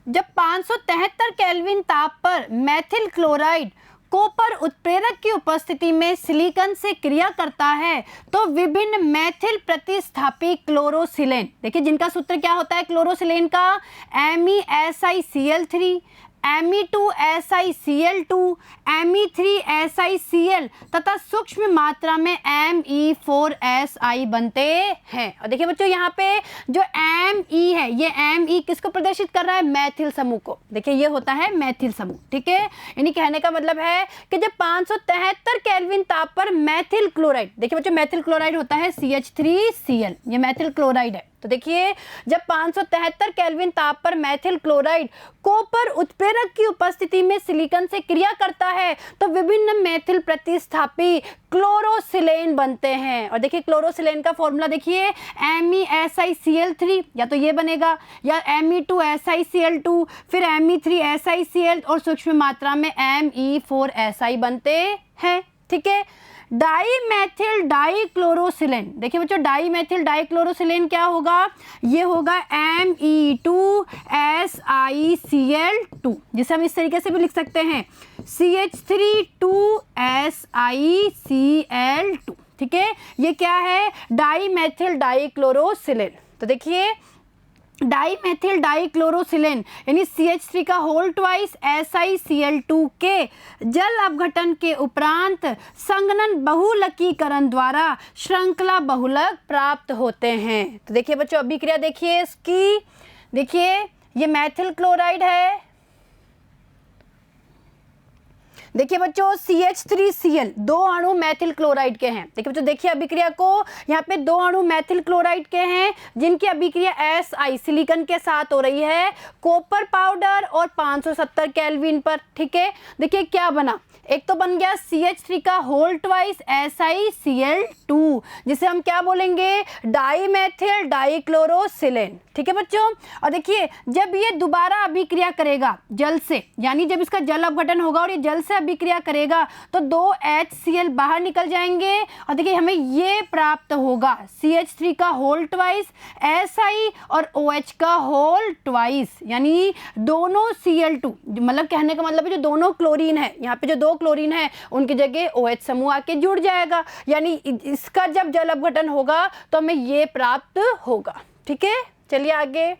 Speaker 1: जब 573 केल्विन ताप पर मेथिल क्लोराइड कॉपर उत्प्रेरक की उपस्थिति में सिलिकॉन से क्रिया करता है तो विभिन्न मेथिल प्रतिस्थापी क्लोरोसिलेन, देखिए जिनका सूत्र क्या होता है क्लोरोसिलेन का, MEsicL3, Me2SiCl2, Me3SiCl तथा सूक्ष्म मात्रा में Me4Si बनते हैं। और देखिए बच्चों यहाँ पे जो Me है ये Me किसको प्रदर्शित कर रहा है, मैथिल समूह को। देखिए ये होता है मैथिल समूह। ठीक है, यानी कहने का मतलब है कि जब 573 केल्विन ताप पर मैथिल क्लोराइड, देखिए बच्चों मैथिल क्लोराइड होता है CH3Cl, ये मैथिल क्लोराइड है। तो देखिए जब 573 केल्विन ताप पर मैथिल क्लोराइड कॉपर उत्प्रेरक की उपस्थिति में सिलिकॉन से क्रिया करता है तो विभिन्न मैथिल प्रतिस्थापी क्लोरोसिलेन बनते हैं। और देखिए क्लोरोसिलेन का फॉर्मूला देखिए MEsicL3 या तो ये बनेगा या Me2SiCl2 फिर Me3SiCl और सूक्ष्म मात्रा में Me4Si बनते हैं। ठीक है, डाईमेथिल डाईक्लोरोसिलेन। देखिए बच्चों, डाईमेथिल डाईक्लोरोसिलेन क्या होगा, ये होगा Me2SiCl2, जिसे हम इस तरीके से भी लिख सकते हैं CH3 2SiCl2। ठीक है, ये क्या है, डाईमेथिल डाईक्लोरोसिलेन। तो देखिए डाईमेथिल डाईक्लोरोसिलेन यानी CH3 का होल ट्वाइस SiCl2 के जल अपघटन के उपरांत संघनन बहुलकीकरण द्वारा श्रृंखला बहुलक प्राप्त होते हैं। तो देखिए बच्चों, अभिक्रिया देखिए इसकी, देखिए ये मैथिल क्लोराइड है, देखिए बच्चों CH3Cl, 2 अणु मैथिल क्लोराइड के हैं। देखिए बच्चों, देखिए अभिक्रिया को, यहाँ पे 2 अणु मैथिल क्लोराइड के हैं जिनकी अभिक्रिया Si सिलिकॉन के साथ हो रही है कॉपर पाउडर और 570 केल्विन पर। ठीक है, देखिए क्या बना, एक तो बन गया CH3 का होल ट्वाइस SiCl2, जिसे हम क्या बोलेंगे, डाईमेथिल डाईक्लोरोसिलेन। ठीक है बच्चों, और देखिए जब ये दोबारा अभिक्रिया करेगा जल से, यानी जब इसका जल अपघटन होगा और ये जल से अभिक्रिया करेगा तो 2 HCl बाहर निकल जाएंगे और देखिए हमें ये प्राप्त होगा CH3 का होल ट्वाइस Si और OH का होल ट्वाइस, यानी दोनों Cl2, मतलब कहने का मतलब है जो दोनों क्लोरीन है, यहाँ पे जो 2 क्लोरीन है उनकी जगह OH समूह आके जुड़ जाएगा, यानी इसका जब जल अपघटन होगा तो हमें ये प्राप्त होगा। ठीक है, चलिए आगे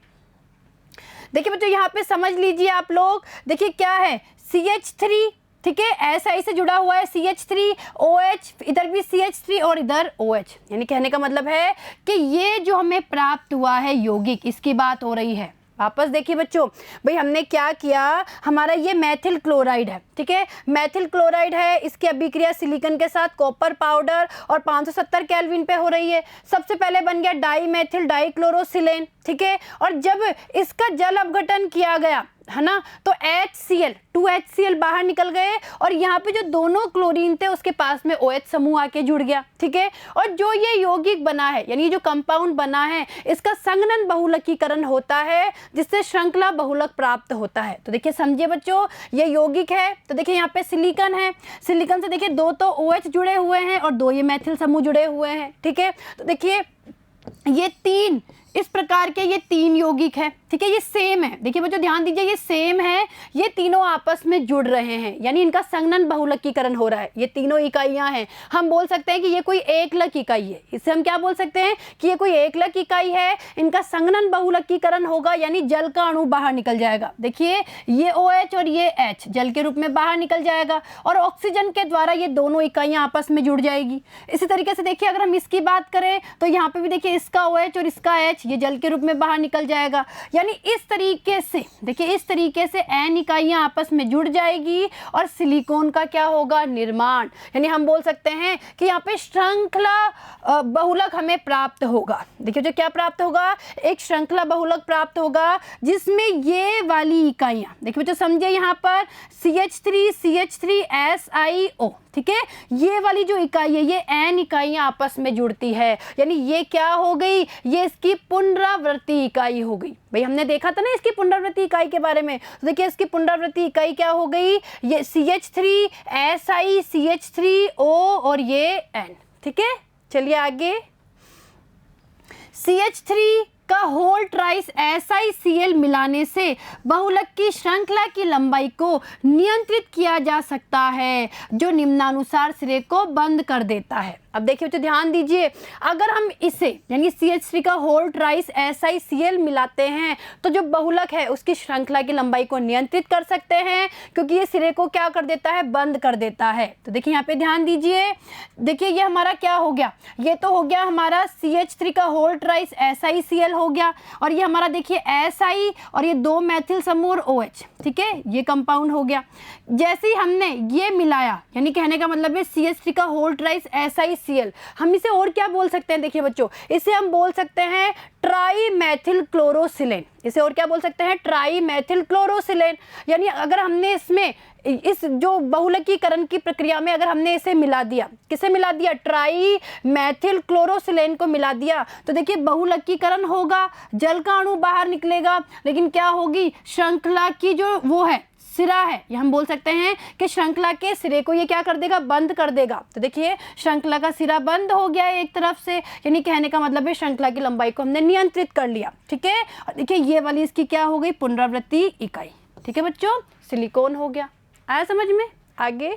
Speaker 1: देखिए बच्चों, यहाँ पे समझ लीजिए आप लोग, देखिए क्या है CH3, ठीक है, SI से जुड़ा हुआ है CH3, OH, इधर भी CH3 और इधर OH, यानी कहने का मतलब है कि ये जो हमें प्राप्त हुआ है यौगिक, इसकी बात हो रही है। वापस देखिए बच्चों, भाई हमने क्या किया, हमारा ये मैथिल क्लोराइड है, ठीक है, मैथिल क्लोराइड है, इसकी अभिक्रिया सिलिकॉन के साथ कॉपर पाउडर और 570 केल्विन पे हो रही है। सबसे पहले बन गया डाईमेथिल डाईक्लोरोसिलेन, ठीक है, और जब इसका जल अपघटन किया गया है ना, तो HCl 2 HCl बाहर निकल गए और यहाँ पे जो दोनों क्लोरीन थे उसके पास में OH समूह आके जुड़ गया। ठीक है, और जो ये यौगिक बना है, यानी जो कंपाउंड बना है, इसका संघनन बहुलकीकरण होता है जिससे श्रृंखला बहुलक प्राप्त होता है। तो देखिए समझिए बच्चों, ये यौगिक है, तो देखिए यहाँ पे सिलिकॉन है, सिलिकॉन से देखिए 2 तो OH जुड़े हुए हैं और 2 ये मैथिल समूह जुड़े हुए हैं। ठीक है, तो देखिए ये 3 इस प्रकार के ये 3 यौगिक है, ठीक है, ये सेम है। देखिए बच्चों ध्यान दीजिए, ये सेम है, ये तीनों आपस में जुड़ रहे हैं, यानी इनका संघनन बहुलकीकरण हो रहा है। ये तीनों इकाइयां हैं, हम बोल सकते हैं कि ये कोई एकलक इकाई है, इससे हम क्या बोल सकते हैं कि ये कोई एकलक इकाई है, इनका संघनन बहुलकीकरण होगा, यानी जल का अणु बाहर निकल जाएगा। देखिए ये OH और ये H जल के रूप में बाहर निकल जाएगा और ऑक्सीजन के द्वारा ये दोनों इकाइयां आपस में जुड़ जाएगी। इसी तरीके से देखिए अगर हम इसकी बात करें तो यहाँ पे भी देखिए इसका OH और इसका H ये जल के रूप में बाहर निकल जाएगा, यानी इस तरीके से देखिए, इस तरीके से N इकाइयां आपस में जुड़ जाएगी और सिलिकॉन का क्या होगा, निर्माण, यानी हम बोल सकते हैं कि यहाँ पे श्रृंखला बहुलक हमें प्राप्त होगा। देखिए जो क्या प्राप्त होगा, एक श्रृंखला बहुलक प्राप्त होगा जिसमें ये वाली इकाइयां, देखिए बच्चों समझिए, यहाँ पर CH3SiO, ठीक है, ये वाली जो इकाई है, ये N इकाइयां आपस में जुड़ती है, यानी ये क्या हो गई, ये इसकी पुनरावृत्ति इकाई हो गई। भाई हमने देखा था ना इसकी पुनरावृत्ति इकाई के बारे में, तो देखिए इसकी पुनरावृत्ति इकाई क्या हो गई, ये CH3Si CH3O और ये N। ठीक है, चलिए आगे, CH3 का होल ट्राइस SiCl मिलाने से बहुलक की श्रृंखला की लंबाई को नियंत्रित किया जा सकता है, जो निम्नानुसार सिरे को बंद कर देता है। अब देखिए तो ध्यान दीजिए, अगर हम इसे यानी CH3 का होल ट्राइस SiCl मिलाते हैं तो जो बहुलक है उसकी श्रृंखला की लंबाई को नियंत्रित कर सकते हैं, क्योंकि ये सिरे को क्या कर देता है, बंद कर देता है। तो देखिए यहाँ पे ध्यान दीजिए, देखिए ये हमारा क्या हो गया, ये तो हो गया हमारा CH3 का होल ट्राइस SiCl हो गया, और ये हमारा देखिए Si और ये 2 मैथिल समूह और OH, ठीक है, ये कंपाउंड हो गया। जैसे ही हमने ये मिलाया, यानी कहने का मतलब है CH3 का होल ट्राइस SiCl, हम इसे और क्या बोल सकते हैं, देखिए बच्चों, इसे हम बोल सकते हैं ट्राईमेथिल क्लोरोसिलेन। इसे और क्या बोल सकते हैं, ट्राईमेथिल क्लोरोसिलेन। यानी अगर हमने इसमें इस जो बहुलकीकरण की प्रक्रिया में अगर हमने इसे मिला दिया, किसे मिला दिया, ट्राईमेथिल क्लोरोसिलेन को मिला दिया, तो देखिए बहुलकीकरण होगा, जल का अणु बाहर निकलेगा, लेकिन क्या होगी, श्रृंखला की जो वो है सिरा है, ये हम बोल सकते हैं कि श्रृंखला के सिरे को ये क्या कर देगा, बंद कर देगा। तो देखिए श्रृंखला का सिरा बंद हो गया है एक तरफ से, यानी कहने का मतलब है श्रृंखला की लंबाई को हमने नियंत्रित कर लिया। ठीक है, और देखिए ये वाली इसकी क्या हो गई, पुनरावृत्ति इकाई। ठीक है बच्चों, सिलिकॉन हो गया। आया समझ में? आगे,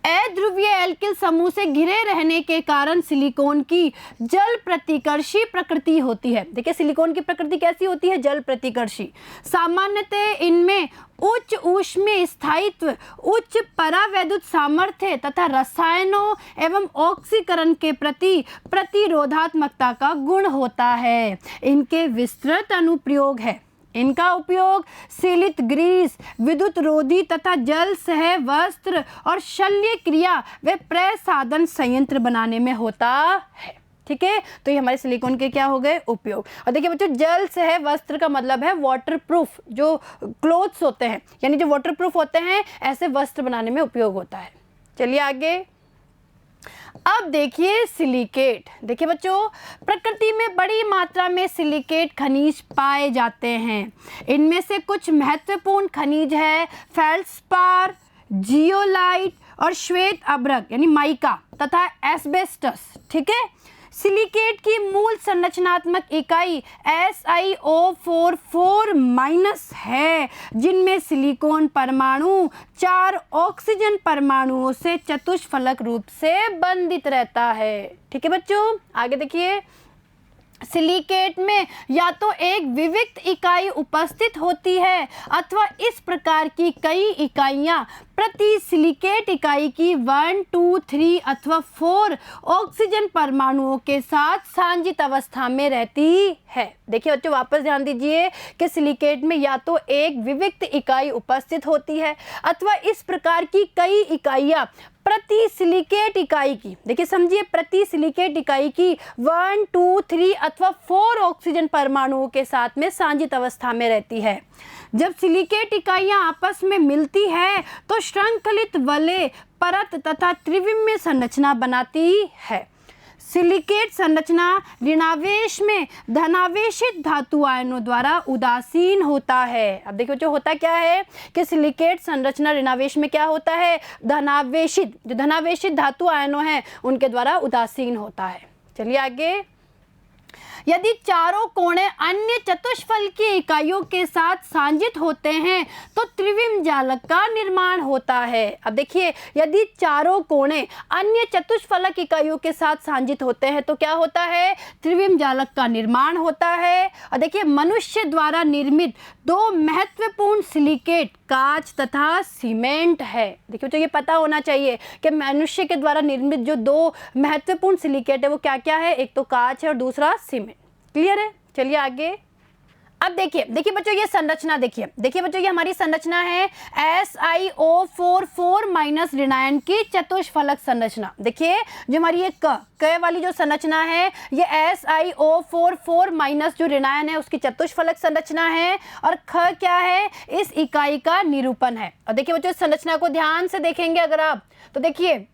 Speaker 1: अध्रुवीय एल्किल समूह से घिरे रहने के कारण सिलिकॉन की जल प्रतिकर्षी प्रकृति होती है। देखिए सिलिकॉन की प्रकृति कैसी होती है, जल प्रतिकर्षी। सामान्यतः इनमें उच्च ऊष्मीय स्थायित्व, उच्च परावैद्युत सामर्थ्य तथा रसायनों एवं ऑक्सीकरण के प्रति प्रतिरोधात्मकता का गुण होता है। इनके विस्तृत अनुप्रयोग है। इनका उपयोग सीलित ग्रीस, विद्युत रोधी तथा जल सह वस्त्र और शल्य क्रिया व प्रसाधन संयंत्र बनाने में होता है। ठीक है, तो ये हमारे सिलिकॉन के क्या हो गए, उपयोग। और देखिए बच्चों, जल सह वस्त्र का मतलब है वाटर प्रूफ जो क्लोथ्स होते हैं, यानी जो वाटर प्रूफ होते हैं ऐसे वस्त्र बनाने में उपयोग होता है। चलिए आगे, अब देखिए सिलिकेट। देखिए बच्चों, प्रकृति में बड़ी मात्रा में सिलिकेट खनिज पाए जाते हैं। इनमें से कुछ महत्वपूर्ण खनिज है फेल्ड्स्पार, जियोलाइट और श्वेत अभ्रक यानी माइका तथा एस्बेस्टस। ठीक है, सिलिकेट की मूल संरचनात्मक इकाई SiO4 है, जिनमें सिलिकॉन परमाणु 4 ऑक्सीजन परमाणुओं से चतुष्फलक रूप से बंधित रहता है। ठीक है बच्चों, आगे देखिए, सिलिकेट में या तो एक विविक्त इकाई उपस्थित होती है अथवा इस प्रकार की कई इकाइयां प्रति सिलिकेट इकाई की 1, 2, 3 अथवा 4 ऑक्सीजन परमाणुओं के साथ सांजित अवस्था में रहती है। देखिए बच्चों, वापस ध्यान दीजिए कि सिलिकेट में या तो एक विविक्त इकाई उपस्थित होती है अथवा इस प्रकार की कई इकाइयां प्रति सिलिकेट इकाई की, देखिए समझिए, प्रति सिलिकेट इकाई की 1, 2, 3 अथवा 4 ऑक्सीजन परमाणुओं के साथ में सांजित अवस्था में रहती है। जब सिलिकेट इकाइयां आपस में मिलती है तो श्रृंखलित वलय परत तथा त्रिविमीय संरचना बनाती है। सिलिकेट संरचना ऋणावेश में धनावेशित धातु आयनों द्वारा उदासीन होता है। अब देखो जो होता क्या है कि सिलिकेट संरचना ऋणावेश में क्या होता है, धनावेशित, जो धनावेशित धातु आयनों हैं उनके द्वारा उदासीन होता है। चलिए आगे, यदि चारों कोणे अन्य चतुष्फल की इकाइयों के साथ सांजित होते हैं तो त्रिविम जालक का निर्माण होता है। अब देखिए, यदि चारों कोणे अन्य चतुष्फलक इकाइयों के साथ सांजित होते हैं तो क्या होता है, त्रिविम जालक का निर्माण होता है। और देखिए, मनुष्य द्वारा निर्मित 2 महत्वपूर्ण सिलिकेट कांच तथा सीमेंट है। देखिए तो ये पता होना चाहिए कि मनुष्य के द्वारा निर्मित जो 2 महत्वपूर्ण सिलिकेट है वो क्या क्या है, एक तो कांच है और दूसरा सीमेंट। क्लियर है? चलिए आगे, अब देखिए बच्चों, ये संरचना देखिए बच्चों, ये हमारी संरचना है SiO4 ऋणायन की चतुष्फलक संरचना। देखिए जो हमारी ये क वाली जो संरचना है ये SiO4 जो ऋणायन है उसकी चतुष्फलक संरचना है, और ख क्या है, इस इकाई का निरूपण है। और देखिए बच्चों, इस संरचना को ध्यान से देखेंगे अगर आप, तो देखिए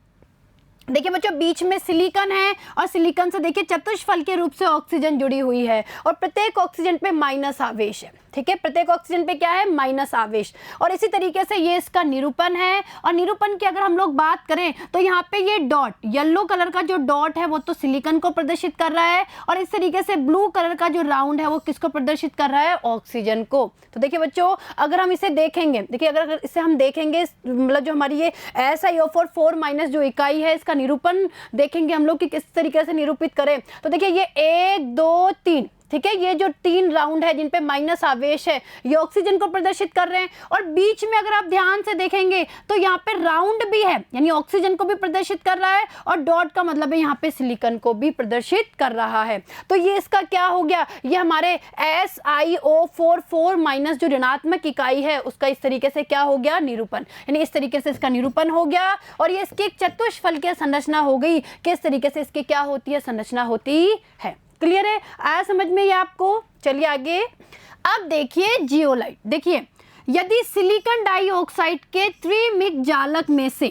Speaker 1: बच्चों, बीच में सिलिकॉन है और सिलिकॉन से देखिए चतुष्फल के रूप से ऑक्सीजन जुड़ी हुई है और प्रत्येक ऑक्सीजन पे माइनस आवेश है। ठीक है, प्रत्येक ऑक्सीजन पे क्या है, माइनस आवेश। और इसी तरीके से ये इसका निरूपण है। और निरूपण की अगर हम लोग बात करें तो यहाँ पे ये डॉट, येलो कलर का जो डॉट है वो तो सिलिकॉन को प्रदर्शित कर रहा है, और इस तरीके से ब्लू कलर का जो राउंड है वो किसको प्रदर्शित कर रहा है, ऑक्सीजन को। तो देखिए बच्चों, अगर हम इसे देखेंगे, देखिए अगर इसे हम देखेंगे, मतलब जो हमारी ये SiO4 जो इकाई है इसका निरूपण देखेंगे हम लोग कि किस तरीके से निरूपित करें, तो देखिए ये 1, 2, 3, ठीक है, ये जो 3 राउंड है जिन पे माइनस आवेश है ये ऑक्सीजन को प्रदर्शित कर रहे हैं। और बीच में अगर आप ध्यान से देखेंगे तो यहाँ पे राउंड भी है, यानी ऑक्सीजन को भी प्रदर्शित कर रहा है, और डॉट का मतलब है यहाँ पे सिलिकॉन को भी प्रदर्शित कर रहा है। तो ये इसका क्या हो गया, ये हमारे SiO4 जो ऋणात्मक इकाई है उसका इस तरीके से क्या हो गया, निरूपण, यानी इस तरीके से इसका निरूपण हो गया। और ये इसकी एक चतुष्फल की संरचना हो गई, किस तरीके से इसकी क्या होती है, संरचना होती है। क्लियर है? आया समझ में ये आपको? चलिए आगे, अब देखिए जियोलाइट। देखिए, यदि सिलिकॉन डाइऑक्साइड के त्रिमिक जालक में से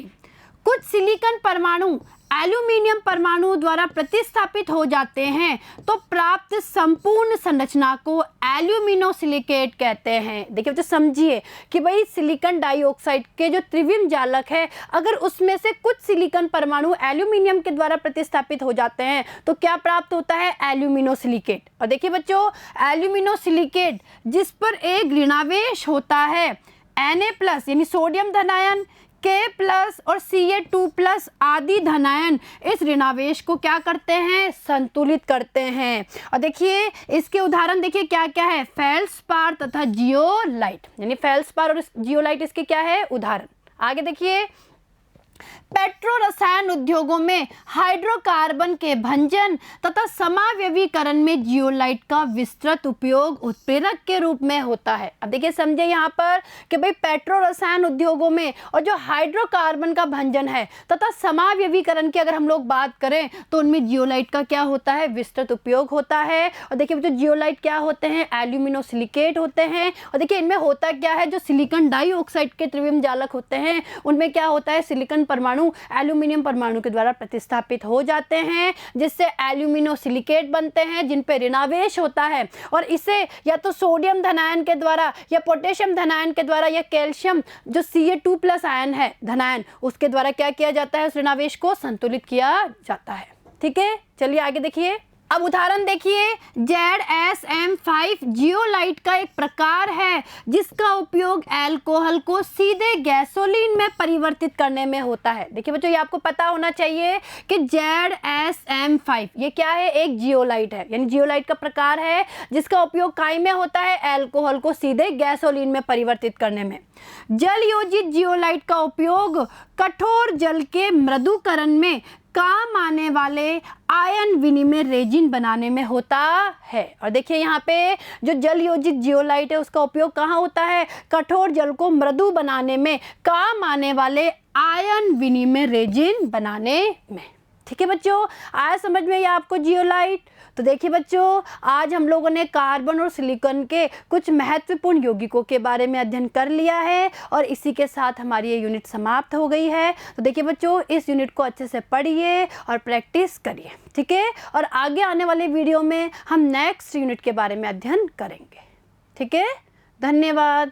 Speaker 1: कुछ सिलिकॉन परमाणु एल्यूमिनियम परमाणु द्वारा प्रतिस्थापित हो जाते हैं तो प्राप्त संपूर्ण संरचना को एल्यूमिनोसिलिकेट कहते हैं। देखिए बच्चों समझिए कि भाई सिलिकॉन डाइऑक्साइड के जो त्रिविम जालक है, अगर उसमें से कुछ सिलिकॉन परमाणु एल्यूमिनियम के द्वारा प्रतिस्थापित हो जाते हैं तो क्या प्राप्त होता है? एल्यूमिनोसिलिकेट। और देखिए बच्चों, एल्यूमिनोसिलिकेट जिस पर एक ऋणावेश होता है Na+ यानी सोडियम धनायन, K+ और Ca2+ आदि धनायन इस ऋणावेश को क्या करते हैं? संतुलित करते हैं। और देखिए इसके उदाहरण देखिए क्या क्या है? फेल्सपार तथा जियोलाइट, यानी फेल्सपार और जियोलाइट इसके क्या है? उदाहरण। आगे देखिए, पेट्रो रसायन उद्योगों में हाइड्रोकार्बन के भंजन तथा समावयवीकरण में जियोलाइट का विस्तृत उपयोग उत्प्रेरक के रूप में होता है। अब देखिए समझे यहाँ पर कि भाई पेट्रो रसायन उद्योगों में और जो हाइड्रोकार्बन का भंजन है तथा समावयवीकरण की अगर हम लोग बात करें तो उनमें जियोलाइट का क्या होता है? विस्तृत उपयोग होता है। और देखिए जो जियोलाइट क्या होते हैं? एल्यूमिनोसिलिकेट होते हैं। और देखिए इनमें होता क्या है? जो सिलिकॉन डाइऑक्साइड के त्रिविम जालक होते हैं उनमें क्या होता है? सिलिकॉन परमाणु एल्यूमिनियम परमाणु के द्वारा प्रतिस्थापित हो जाते हैं, जिससे एल्यूमिनोसिलिकेट बनते हैं जिन पे ऋणावेश होता है, और इसे या तो सोडियम धनायन के द्वारा या पोटेशियम धनायन के द्वारा या कैल्शियम जो Ca2+ आयन है धनायन, उसके द्वारा क्या किया जाता है? उस ऋणावेश को संतुलित किया जाता है। ठीक है, चलिए आगे देखिए। अब उदाहरण देखिए, ZSM5 जियोलाइट का एक प्रकार है जिसका उपयोग अल्कोहल को सीधे गैसोलीन में परिवर्तित करने में होता है। देखिए बच्चों, ये आपको पता होना चाहिए कि ZSM5 ये क्या है? एक जियोलाइट है, यानी जियोलाइट का प्रकार है जिसका उपयोग काय में होता है? अल्कोहल को सीधे गैसोलीन में परिवर्तित करने में। जल योजित जियोलाइट का उपयोग कठोर जल के मृदुकरण में काम आने वाले आयन विनिमय रेजिन बनाने में होता है। और देखिए यहाँ पे जो जल योजित जियोलाइट है उसका उपयोग कहाँ होता है? कठोर जल को मृदु बनाने में काम आने वाले आयन विनिमय रेजिन बनाने में। ठीक है बच्चों, आया समझ में ये आपको जियोलाइट? तो देखिए बच्चों, आज हम लोगों ने कार्बन और सिलिकॉन के कुछ महत्वपूर्ण यौगिकों के बारे में अध्ययन कर लिया है और इसी के साथ हमारी ये यूनिट समाप्त हो गई है। तो देखिए बच्चों, इस यूनिट को अच्छे से पढ़िए और प्रैक्टिस करिए। ठीक है, और आगे आने वाले वीडियो में हम नेक्स्ट यूनिट के बारे में अध्ययन करेंगे। ठीक है, धन्यवाद।